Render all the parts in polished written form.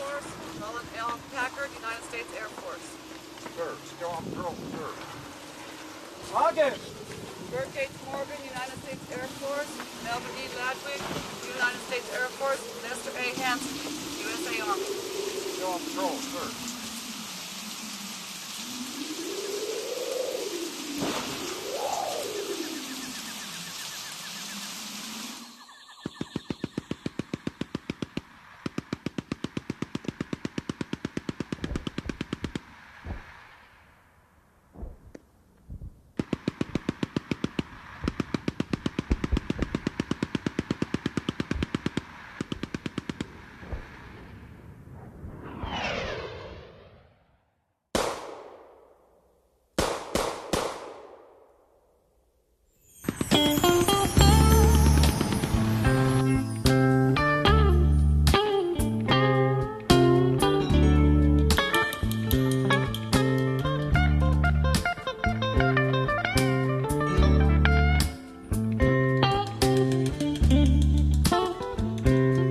Force, Roland L. Packard, United States Air Force. Sir, Storm Girl, sir. August. Bert H. Morgan, United States Air Force. Melvin E. Ladwig, United States Air Force. Lester A. Hansen, USA Army. Storm Girl, sir.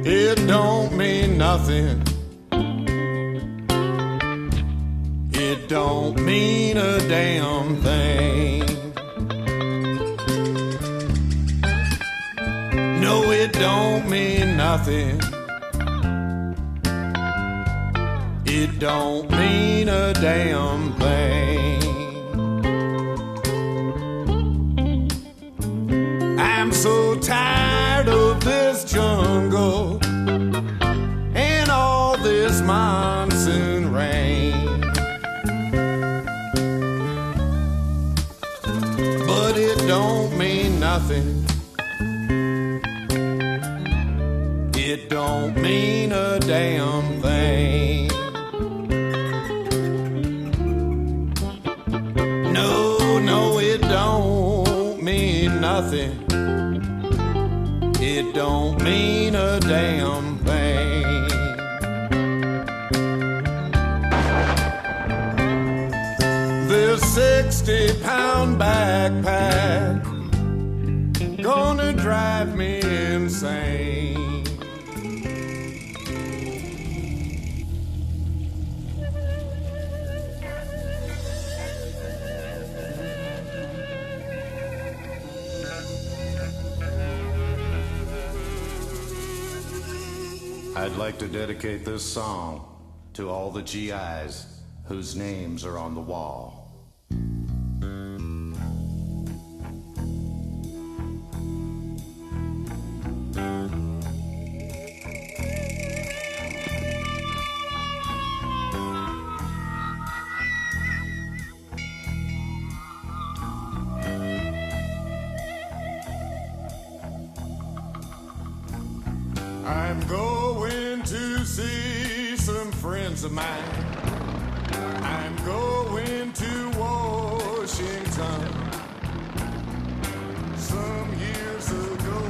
It don't mean nothing. It don't mean a damn thing. No, it don't mean nothing. It don't mean a damn thing. I'm so tired of this jungle and all this monsoon rain. But it don't mean nothing. It don't mean a damn thing. No, it don't mean nothing. It don't mean a damn thing. This 60-pound backpack gonna drive me insane. I'd like to dedicate this song to all the GIs whose names are on the wall. I'm going to see some friends of mine. I'm going to Washington. Some years ago,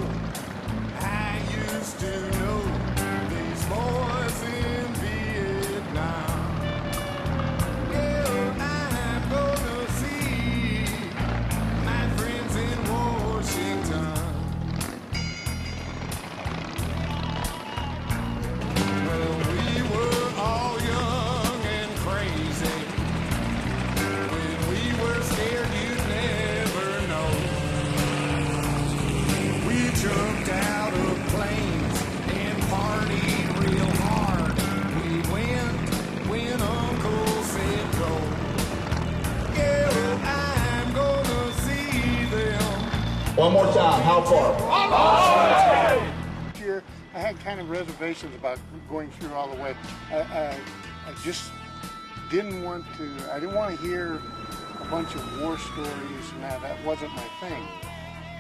I used to know these boys in Vietnam. Yeah, I'm gonna see my friends in Washington. Jumped out of planes and partied real hard. We went when Uncle said go. Yeah, I'm gonna see them. One more time, how far? Year, I had kind of reservations about going through all the way. I just didn't want to. I didn't want to hear a bunch of war stories, and that wasn't my thing.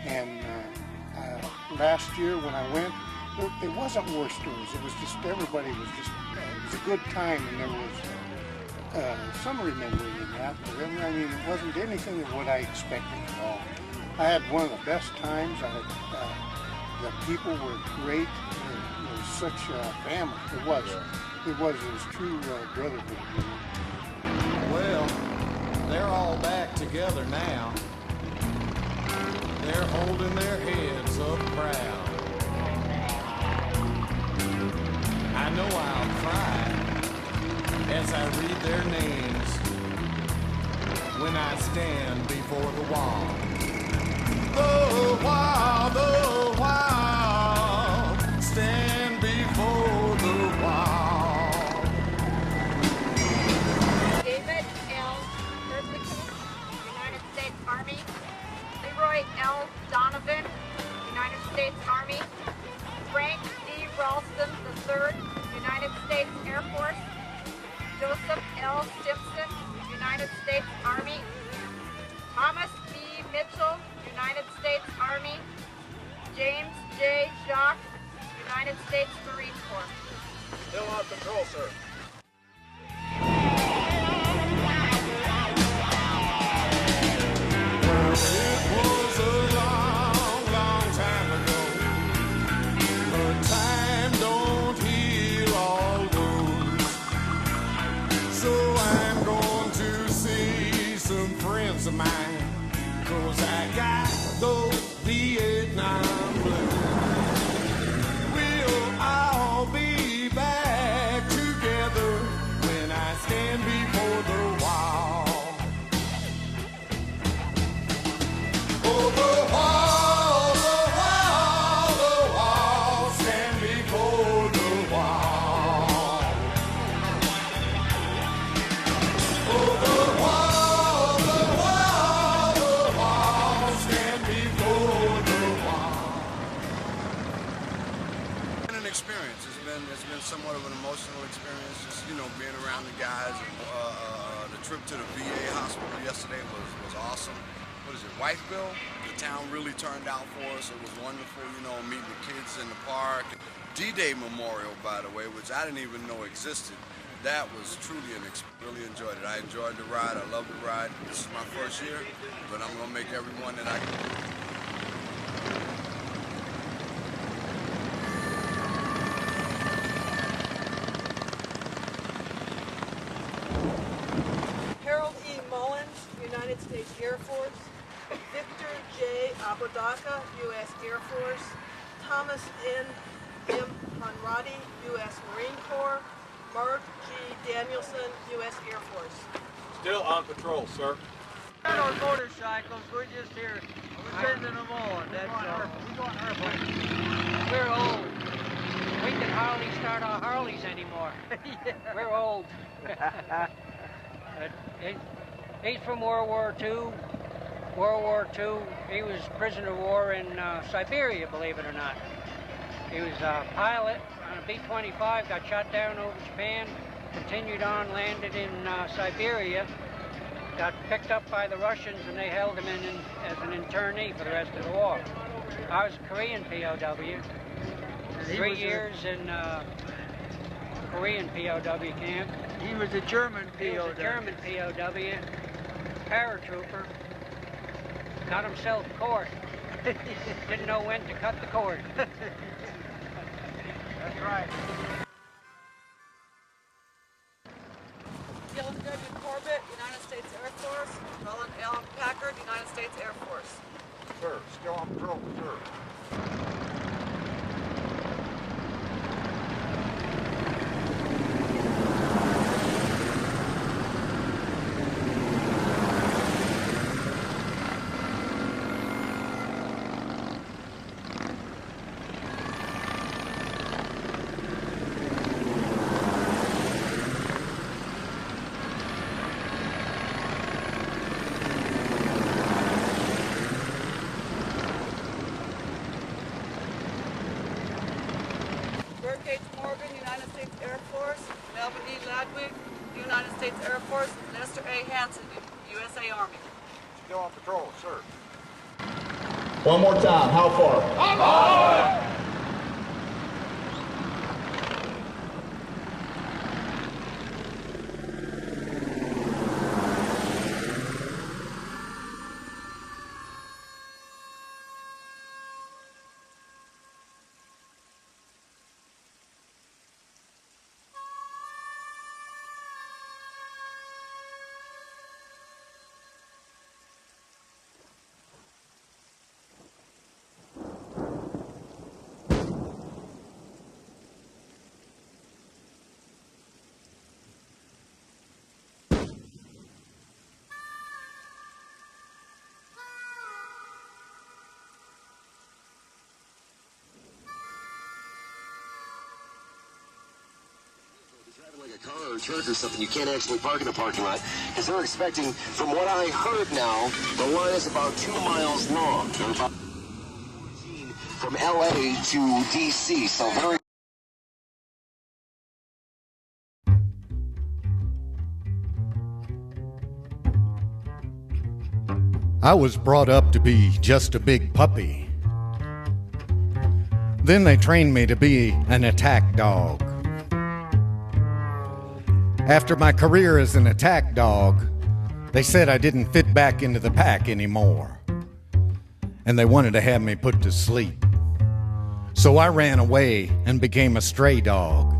And last year when I went, it wasn't war stories. It was just everybody was just. It was a good time, and there was some remembering in that. But I mean, it wasn't anything of what I expected at all. I had one of the best times. The people were great. It was such a family. It was true brotherhood. Well, they're all back together now. They're holding their heads up proud. I know I'll cry as I read their names when I stand before the wall. The wall, stand before the wall. David L. Persico, United States Army. Leroy L. Donovan, United States Army. Frank D. Ralston III, United States Air Force. Joseph L. Simpson, United States Army. Thomas B. Mitchell, United States Army. James J. Jacques, United States Marine Corps. Still on patrol, sir. It was a long, long time ago, but time don't heal all wounds. So I'm going to see some friends of mine, 'cause I got those Vietnam blues. We'll all be back together when I stand before the wall. Oh, the wall, stand before the wall. Oh, the wall, stand before the wall. Been an experience. It's been somewhat of an emotional experience. Just being around the guys. And, the trip to the VA hospital yesterday was awesome. What is it, Whiteville? The town really turned out for us. It was wonderful, meeting the kids in the park. D-Day Memorial, by the way, which I didn't even know existed. That was truly really enjoyed it. I enjoyed the ride. I love the ride. This is my first year, but I'm gonna make every one that I can. Harold E. Mullins, United States Air Force. Victor J. Apodaca, U.S. Air Force. Thomas N. M. Conradi, U.S. Marine Corps. Mark G. Danielson, U.S. Air Force. Still on patrol, sir. On our motorcycles, we're just here sending them on. That's We're old. We can hardly start our Harleys anymore. We're old. He's from World War II. World War II. He was prisoner of war in Siberia, believe it or not. He was a pilot on a B-25, got shot down over Japan, continued on, landed in Siberia, got picked up by the Russians, and they held him as an internee for the rest of the war. I was a Korean POW. 3 years in Korean POW camp. He was a German POW. He was a German POW, paratrooper. Got himself caught. Didn't know when to cut the cord. That's right. Dylan W. Corbett, United States Air Force. Roland L. Packard, United States Air Force. Sir, still on patrol, sir. United States Air Force. Melvin E. Ladwig, United States Air Force. Lester A. Hansen, USA Army. Still on patrol, sir. One more time, how far? or church or something, you can't actually park in a parking lot because they're expecting, from what I heard now, the line is about 2 miles long. They're about from LA to DC, so very. I was brought up to be just a big puppy. Then they trained me to be an attack dog. After my career as an attack dog, they said I didn't fit back into the pack anymore, and they wanted to have me put to sleep. So I ran away and became a stray dog,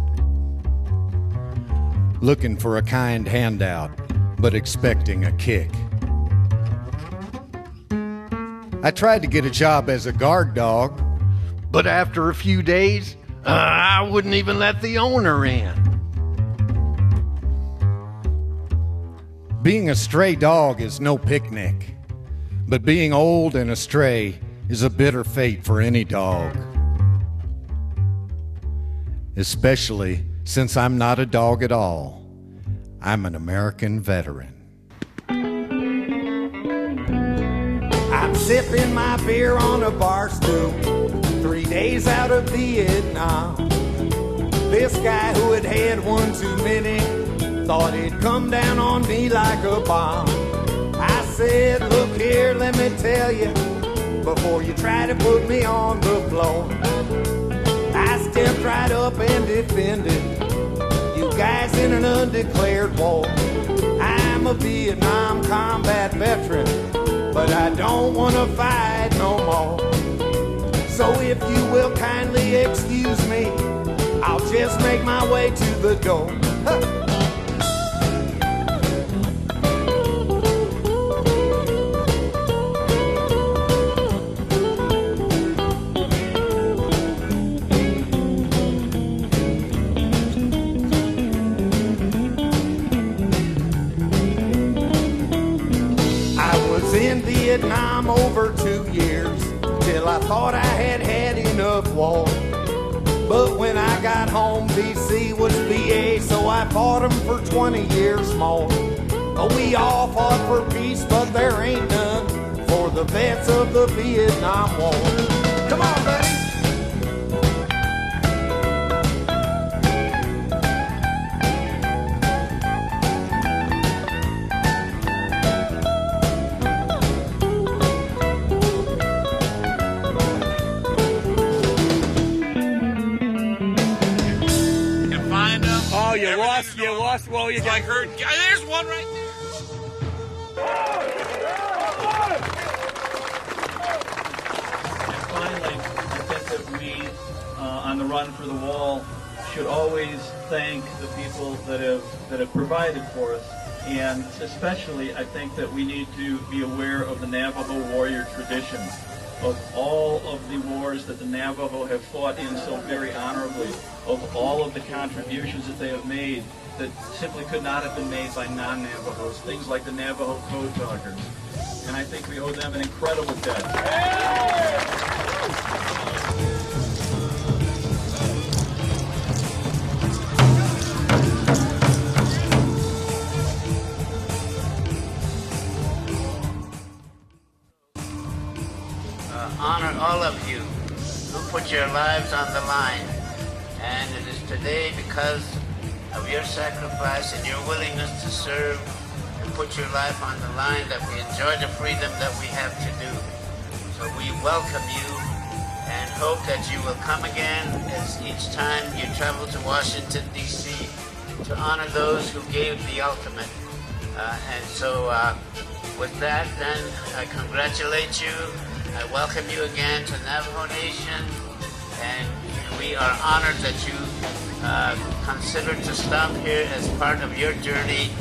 looking for a kind handout, but expecting a kick. I tried to get a job as a guard dog, but after a few days, I wouldn't even let the owner in. Being a stray dog is no picnic, but being old and a stray is a bitter fate for any dog. Especially since I'm not a dog at all. I'm an American veteran. I'm sipping my beer on a bar stool, 3 days out of Vietnam. This guy who had had one too many thought he'd come down on me like a bomb. I said, look here, let me tell you, before you try to put me on the floor. I stepped right up and defended you guys in an undeclared war. I'm a Vietnam combat veteran, but I don't want to fight no more. So if you will kindly excuse me, I'll just make my way to the door. In Vietnam over 2 years, till I thought I had had enough war. But when I got home, BC was VA, so I fought them for 20 years more. We all fought for peace, but there ain't none for the vets of the Vietnam War. Come on, buddy! Well, you like her. There's one right there. And finally, I think that we, on the run for the wall, should always thank the people that have provided for us. And especially, I think that we need to be aware of the Navajo warrior tradition, of all of the wars that the Navajo have fought in so very honorably, of all of the contributions that they have made that simply could not have been made by non-Navajos, things like the Navajo Code Talkers. And I think we owe them an incredible debt. Honor all of you who put your lives on the line. And it is today because of your sacrifice and your willingness to serve and put your life on the line that we enjoy the freedom that we have to do. So we welcome you and hope that you will come again as each time you travel to Washington, D.C. to honor those who gave the ultimate. And so with that, then, I congratulate you. I welcome you again to Navajo Nation, and we are honored that you considered to stop here as part of your journey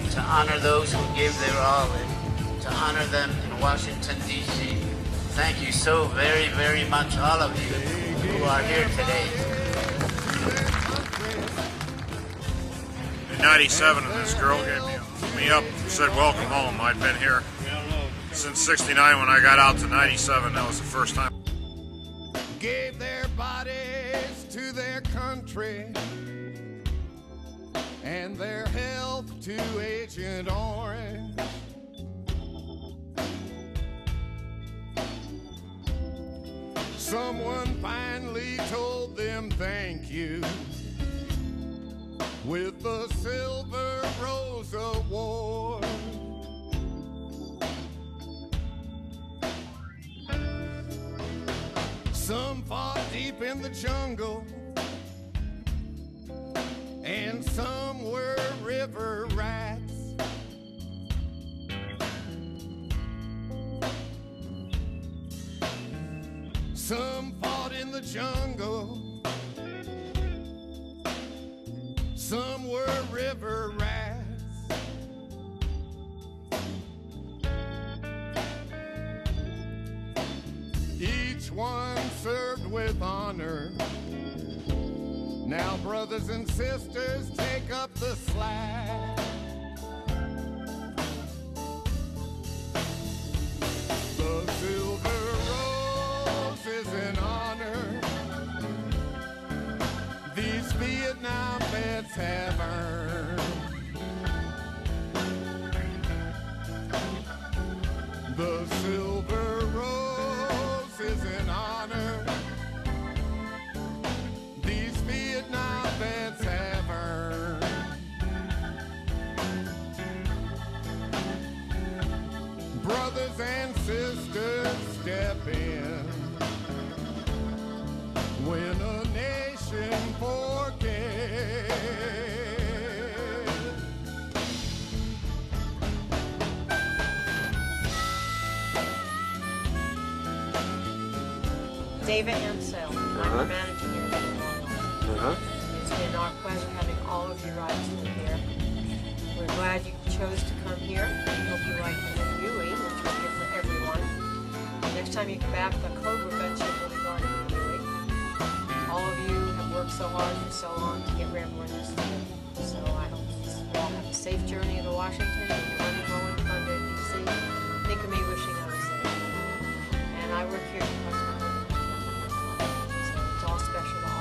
to honor those who gave their all and to honor them in Washington, D.C. Thank you so very, very much, all of you who are here today. In 97, and this girl gave me up and said, welcome home. I'd been here since 69 when I got out to 97. That was the first time. Gave their bodies to their country, and their health to Agent Orange. Someone finally told them thank you with the Silver Rose Award. Some fought deep in the jungle, and some were river rats. Some fought in the jungle, some were river rats. Each one served with honor. Now, brothers and sisters, take up the slack. The Silver Rose is an honor these Vietnam vets have earned. The Silver Rose is an honor these Vietnam vets have earned. Brothers and sisters, step in when a nation forgets. David Ansell, I'm the managing editor. It's been our pleasure having all of you writers here. We're glad you chose to come here. We hope you like the reviewing, which we're here for everyone. Next time you come back, the Cobra Bench will be on reviewing. All of you have worked so hard for so long to get Rambler this year. So I hope you all have a safe journey to Washington and you're running home under D.C. Think of me wishing I was there. And I work here because of my so it's all special to all.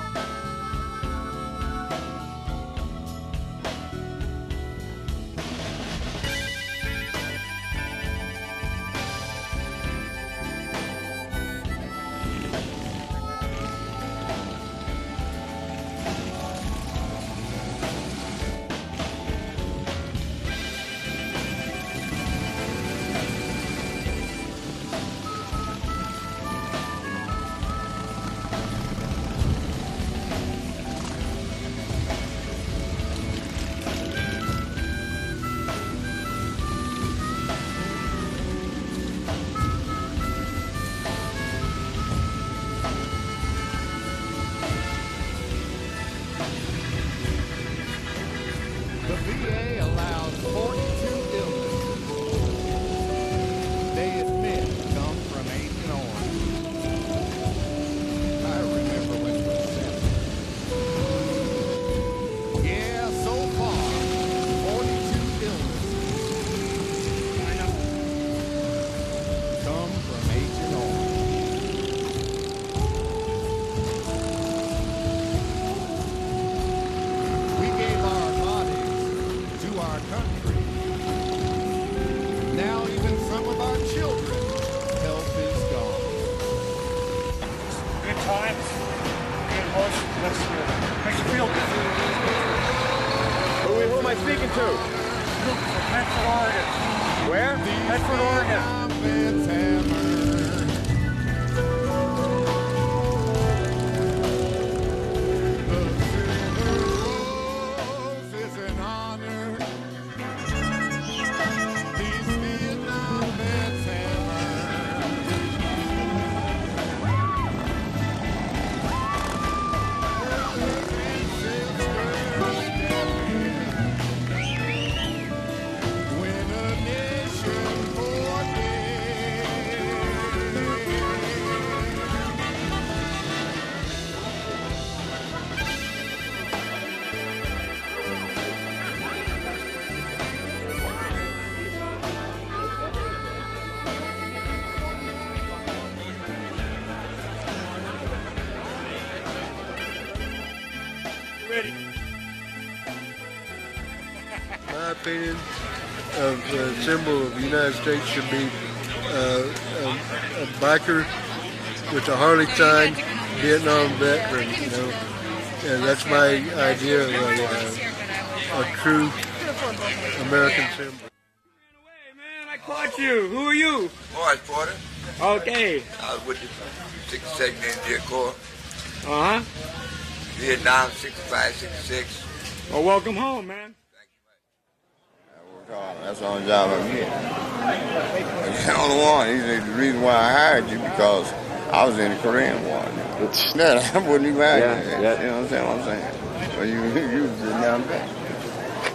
The VA allows 42 illnesses they admit come from Agent Orange. I remember when it was 7. Yeah, so far, 42 illnesses come from Agent Orange. We gave our bodies to our country. Now even some of our children's health is gone. Good times, good emotions, makes you feel good. Who am I speaking to? Luke from Medford, Oregon. Where? Medford, Oregon. Vets have earned. The Silver Rose is an honor these Vietnam vets have earned. Brothers and sisters, step in when a nation forgets. opinion, of the symbol of the United States should be a biker with a Harley sign, Vietnam veteran, you know, and that's my idea of a true American symbol. I caught you. Who are you? Morris Porter. Okay. I was with the 62nd Engineer Corps. Uh-huh. Vietnam, 65, 66. Well, welcome home, man. That's the only job I'm getting. That's the only one. He said the reason why I hired you because I was in the Korean War. I wouldn't even hire you. Yeah. You know what I'm saying? Well, you was a young vet.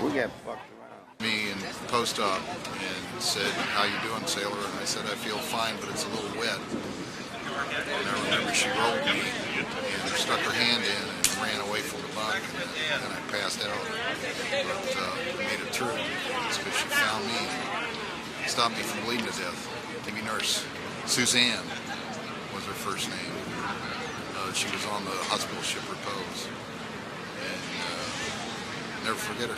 We got fucked around. Me in post-op and said, "How you doing, sailor?" And I said, "I feel fine, but it's a little wet." And I remember she rolled me and stuck her hand in and ran away from the bunk, and I passed out. But made it through. It's because she found me and stopped me from bleeding to death. Navy nurse Suzanne was her first name. She was on the hospital ship Repose, and never forget her.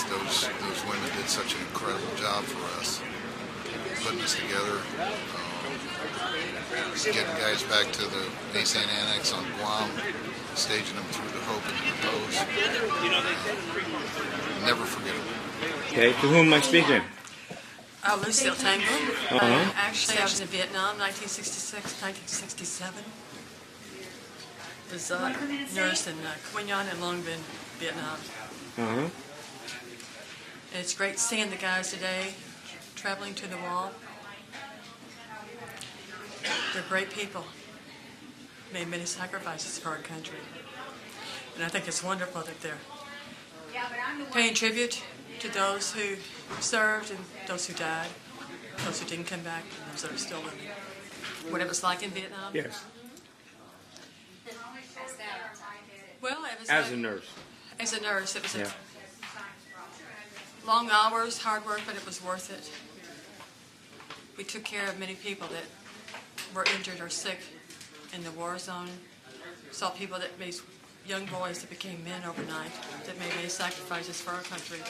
Those women did such an incredible job for us, putting us together, getting guys back to the base and annex on Guam, staging them through the Hope and the Repose. Never forget them. Okay, to whom am I speaking? Lucille Tango. Uh-huh. Actually, I was in Vietnam, 1966, 1967. Was a nurse in Quy Nhon and Long Binh, Vietnam. Uh-huh. And it's great seeing the guys today traveling to the wall. They're great people. Made many sacrifices for our country. And I think it's wonderful that they're paying tribute to those who served and those who died, those who didn't come back, and those that are still living. What it was like in Vietnam? Yes. Well, it was As a nurse. As a nurse, it was Yeah. long hours, hard work, but it was worth it. We took care of many people that were injured or sick in the war zone. Saw people that made young boys that became men overnight, that made many sacrifices for our country.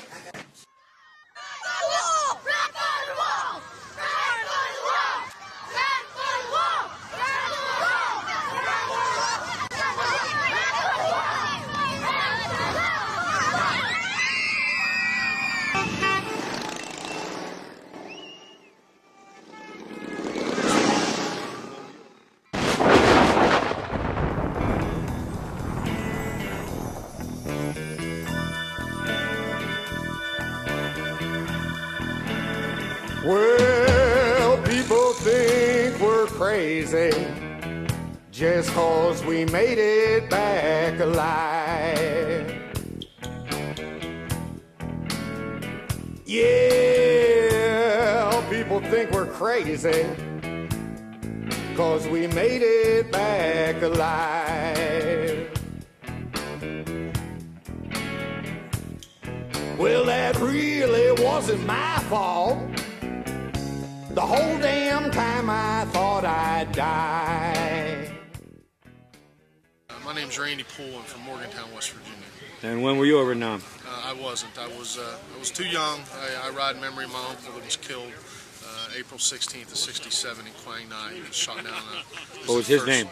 Well, people think we're crazy just 'cause we made it back alive. Yeah, people think we're crazy 'cause we made it back alive. Well, that really wasn't my fault. The whole damn time I thought I'd die. My name's Randy Poole. I'm from Morgantown, West Virginia. And when were you over in Nam? I wasn't. I was too young. I ride in memory of my uncle that was killed April 16th of '67 in Quang Nai. He was shot down. What was his name?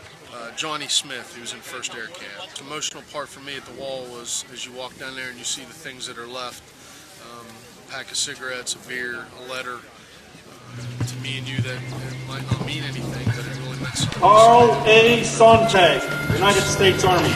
Johnny Smith. He was in 1st Air Camp. The emotional part for me at the wall was as you walk down there and you see the things that are left. A pack of cigarettes, a beer, a letter. To me and you that it might not mean anything, but it really meant something. Carl A. Sontag, United States Army.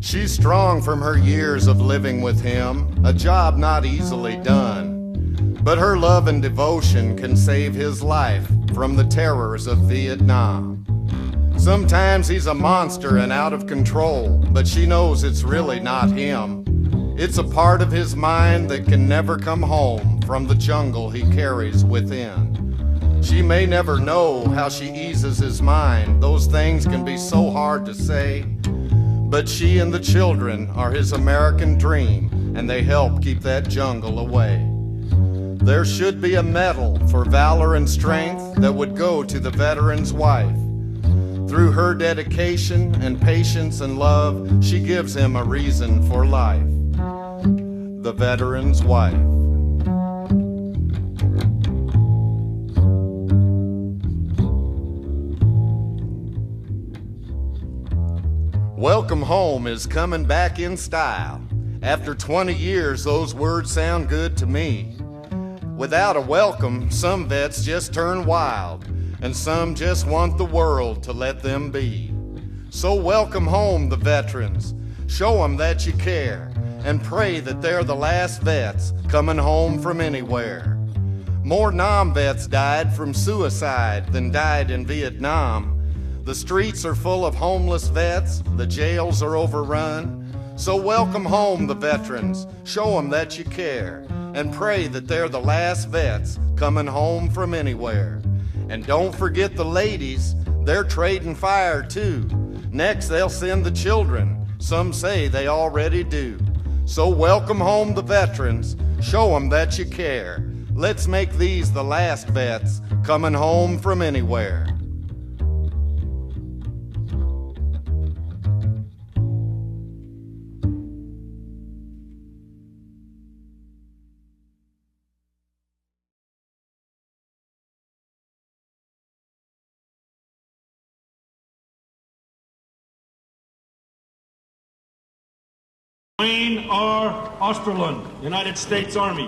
She's strong from her years of living with him, a job not easily done. But her love and devotion can save his life from the terrors of Vietnam. Sometimes he's a monster and out of control, but she knows it's really not him. It's a part of his mind that can never come home from the jungle he carries within. She may never know how she eases his mind. Those things can be so hard to say. But she and the children are his American dream, and they help keep that jungle away. There should be a medal for valor and strength that would go to the veteran's wife. Through her dedication and patience and love, she gives him a reason for life. The veteran's wife. Welcome Home is coming back in style. After 20 years, those words sound good to me. Without a welcome, some vets just turn wild, and some just want the world to let them be. So welcome home the veterans. Show them that you care, and pray that they're the last vets coming home from anywhere. More non-vets died from suicide than died in Vietnam. The streets are full of homeless vets, the jails are overrun. So welcome home the veterans, show them that you care, and pray that they're the last vets coming home from anywhere. And don't forget the ladies, they're trading fire too. Next they'll send the children, some say they already do. So welcome home the veterans, show them that you care. Let's make these the last vets coming home from anywhere. Wayne R. Osterlund, United States Army.